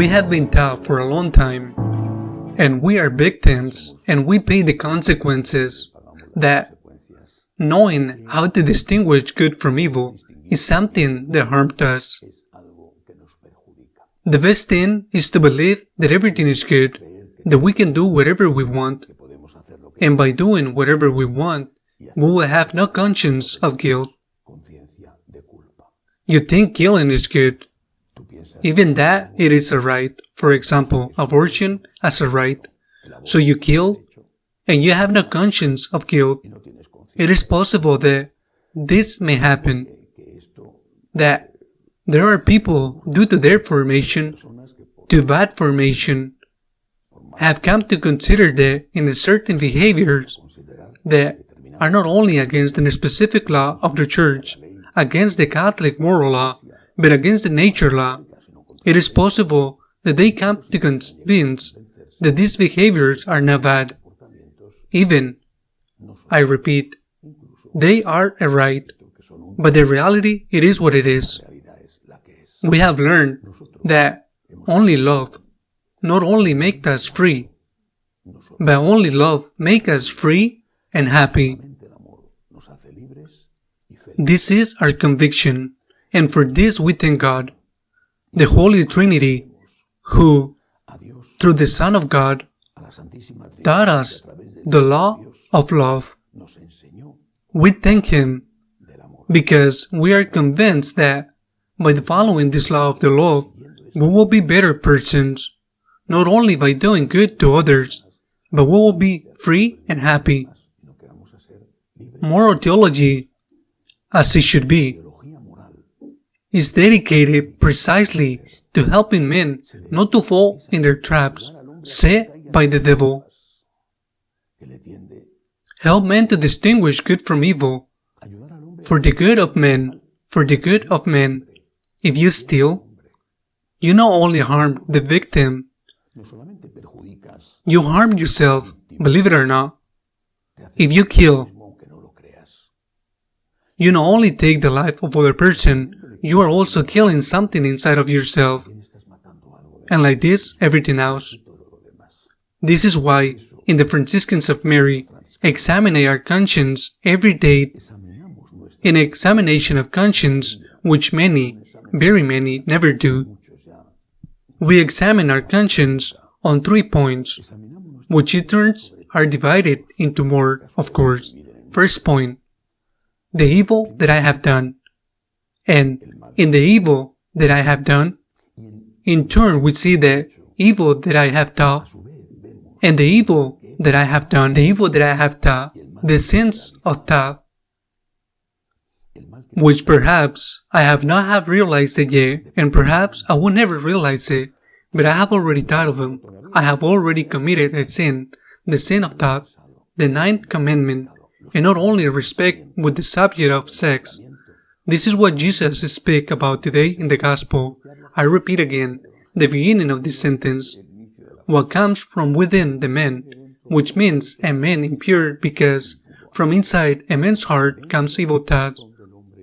We have been taught for a long time, and we are victims, and we pay the consequences, that knowing how to distinguish good from evil is something that harmed us. The best thing is to believe that everything is good, that we can do whatever we want, and by doing whatever we want, we will have no conscience of guilt. You think killing is good. Even that it is a right. For example, abortion as a right. So you kill, and you have no conscience of guilt. It is possible that this may happen, that there are people, due to their formation, to bad formation, have come to consider that in certain behaviors that are not only against the specific law of the Church, against the Catholic moral law, but against the nature law, it is possible that they come to convince that these behaviors are not bad. Even, I repeat, they are a right, but in reality it is what it is. We have learned that only love not only makes us free, but only love makes us free and happy. This is our conviction, and for this we thank God, the Holy Trinity, who, through the Son of God, taught us the law of love. We thank Him because we are convinced that by following this law of the love, we will be better persons, not only by doing good to others, but we will be free and happy. Moral theology, as it should be, is dedicated precisely to helping men not to fall in their traps set by the devil. Help men to distinguish good from evil, for the good of men, for the good of men. If you steal, you not only harm the victim, you harm yourself, believe it or not. If you kill, you not only take the life of other person, you are also killing something inside of yourself. And like this, everything else. This is why, in the Franciscans of Mary, examine our conscience every day. An examination of conscience, which many, very many, never do. We examine our conscience on 3 points, which in turns are divided into more, of course. First point, the evil that I have done. And in the evil that I have done, in turn we see the evil that I have taught, and the evil that I have done, the evil that I have taught, the sins of thought, which perhaps I have not have realized it yet, and perhaps I will never realize it, but I have already thought of them. I have already committed a sin, the sin of thought, the 9th commandment, and not only respect with the subject of sex. This is what Jesus speaks about today in the Gospel. I repeat again, the beginning of this sentence. What comes from within the man, which means a man impure, because from inside a man's heart comes evil thoughts,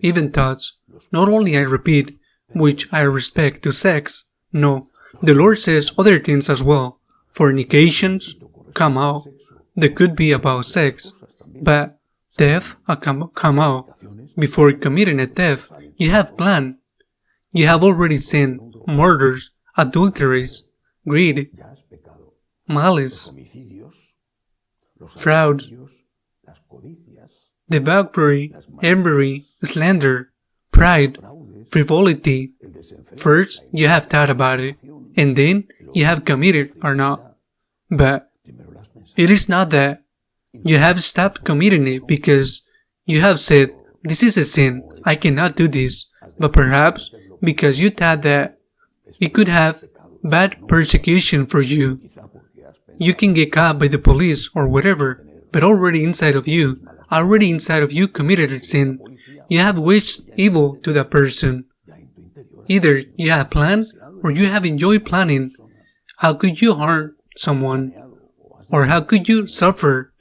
even thoughts, not only I repeat, which I respect to sex. No, the Lord says other things as well. Fornications come out. They could be about sex, but theft come out. Before committing a theft, you have planned. You have already sinned. Murders, adulteries, greed, malice, fraud, debauchery, envy, slander, pride, frivolity. First, you have thought about it, and then you have committed or not. But it is not that you have stopped committing it because you have said, this is a sin, I cannot do this, but perhaps because you thought that it could have bad persecution for you. You can get caught by the police or whatever, but already inside of you committed a sin. You have wished evil to that person. Either you have planned or you have enjoyed planning. How could you harm someone? Or how could you suffer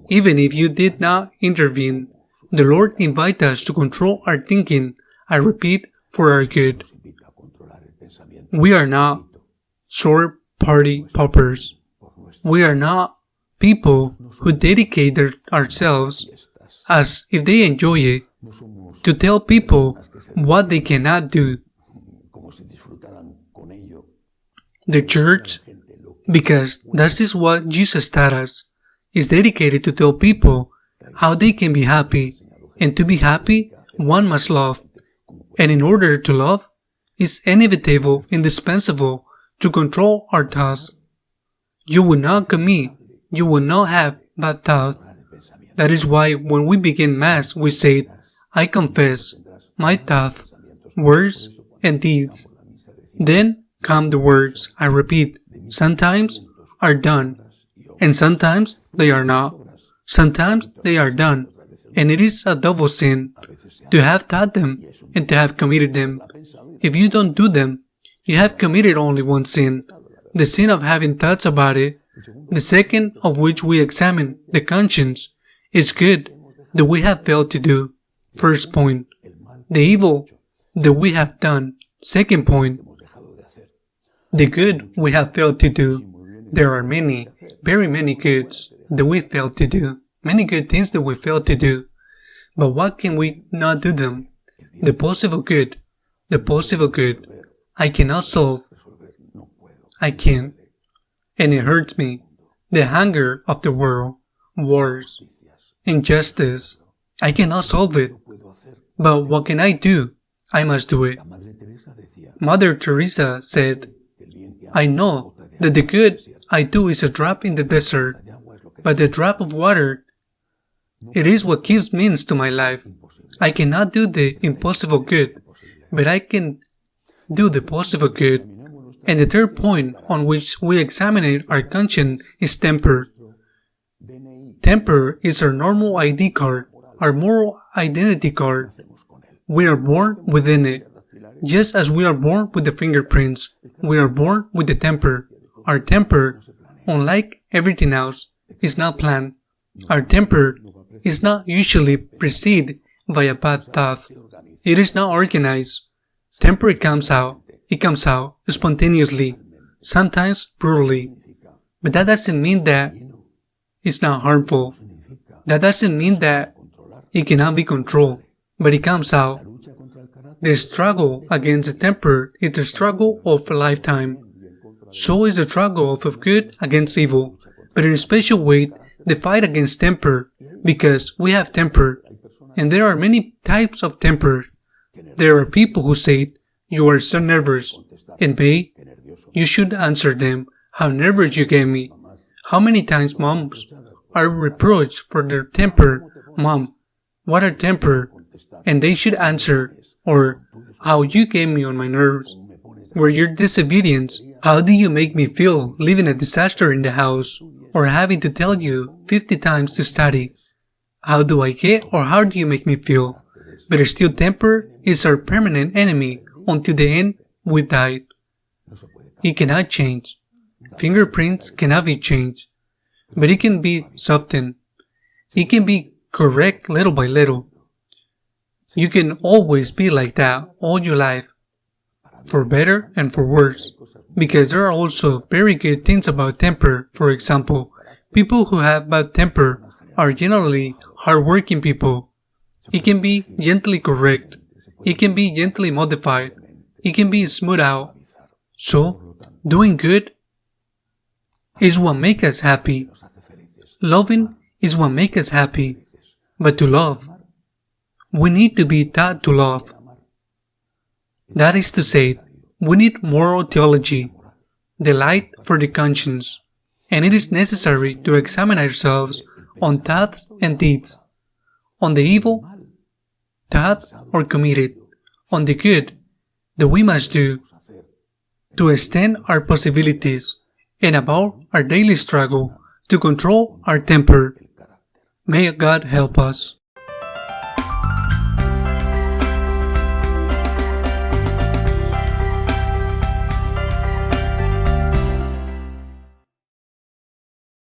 even if you did not intervene? The Lord invites us to control our thinking, I repeat, for our good. We are not short party poppers. We are not people who dedicate ourselves as if they enjoy it to tell people what they cannot do. The church, because that is what Jesus taught us, is dedicated to tell people how they can be happy. And to be happy, one must love. And in order to love, it's inevitable, indispensable to control our thoughts. You will not commit, you will not have bad thoughts. That is why when we begin Mass, we say, I confess my thoughts, words, and deeds. Then come the words, I repeat, sometimes are done, and sometimes they are not. Sometimes they are done, and it is a double sin to have thought them and to have committed them. If you don't do them, you have committed only one sin, the sin of having thoughts about it. The second of which we examine, the conscience, is good that we have failed to do. First point, the evil that we have done. Second point, the good we have failed to do. There are many, very many goods that we failed to do. Many good things that we failed to do. But what can we not do them? The possible good. The possible good. I cannot solve. I can't. And it hurts me. The hunger of the world. Wars. Injustice. I cannot solve it. But what can I do? I must do it. Mother Teresa said, I know that the good I do is a drop in the desert, but the drop of water, it is what gives meaning to my life. I cannot do the impossible good, but I can do the possible good. And the third point on which we examine our conscience is temper. Temper is our normal ID card, our moral identity card. We are born within it. Just as we are born with the fingerprints, we are born with the temper. Our temper, unlike everything else, is not planned. Our temper is not usually preceded by a bad thought. It is not organized. Temper comes out. It comes out spontaneously, sometimes brutally. But that doesn't mean that it's not harmful. That doesn't mean that it cannot be controlled, but it comes out. The struggle against the temper is the struggle of a lifetime. So is the struggle of good against evil, but in a special way, the fight against temper, because we have temper, and there are many types of temper. There are people who say, you are so nervous, and you should answer them, how nervous you get me. How many times moms are reproached for their temper? Mom, what are temper? And they should answer, or how you get me on my nerves. Were your disobedience, how do you make me feel leaving a disaster in the house, or having to tell you 50 times to study? How do I get, or how do you make me feel? But still temper is our permanent enemy until the end we die. It cannot change. Fingerprints cannot be changed, but it can be softened. It can be correct little by little. You can always be like that all your life, for better and for worse, because there are also very good things about temper. For example, people who have bad temper are generally hardworking people. It can be gently correct. It can be gently modified. It can be smoothed out. So, doing good is what makes us happy. Loving is what makes us happy. But to love, we need to be taught to love. That is to say, we need moral theology, the light for the conscience, and it is necessary to examine ourselves on thoughts and deeds, on the evil, thought or committed, on the good that we must do, to extend our possibilities, and about our daily struggle to control our temper. May God help us.